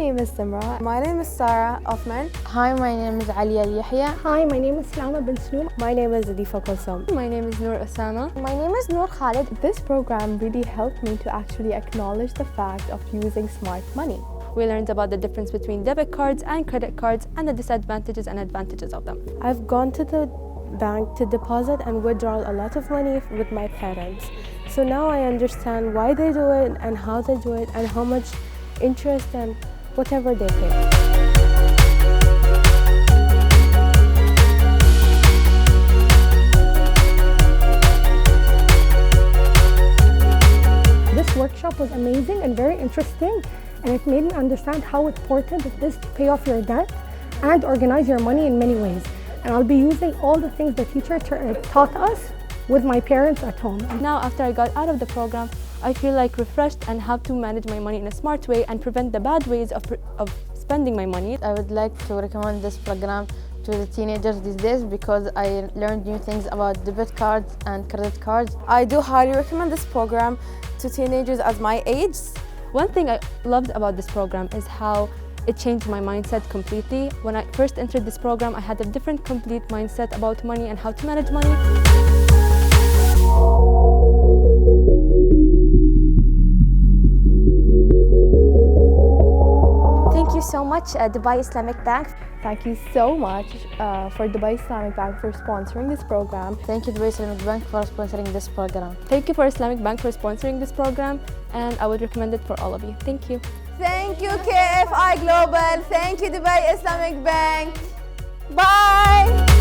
name is Simra. My name is Sarah Othman. Hi, my name is Ali Al Yahya. Hi, my name is Salama bin Snoom. My name is Adifa Kulsum. My name is Noor Osama. My name is Noor Khalid. This program really helped me to actually acknowledge the fact of using smart money. We learned about the difference between debit cards and credit cards and the disadvantages and advantages of them. I've gone to the bank to deposit and withdraw a lot of money with my parents. So now I understand why they do it and how they do it and how much interest and whatever they pay. This workshop was amazing and very interesting, and it made me understand how important it is to pay off your debt and organize your money in many ways. And I'll be using all the things the teacher taught us with my parents at home. Now, after I got out of the program, I feel like refreshed and how to manage my money in a smart way and prevent the bad ways of spending my money. I would like to recommend this program to the teenagers these days because I learned new things about debit cards and credit cards. I do highly recommend this program to teenagers as my age. One thing I loved about this program is how it changed my mindset completely. When I first entered this program, I had a different complete mindset about money and how to manage money. Thank you so much, Dubai Islamic Bank. Thank you so much for Dubai Islamic Bank for sponsoring this program. Thank you, Dubai Islamic Bank, for sponsoring this program. Thank you for Islamic Bank for sponsoring this program, and I would recommend it for all of you. Thank you. Thank you, KFI Global. Thank you, Dubai Islamic Bank. Bye.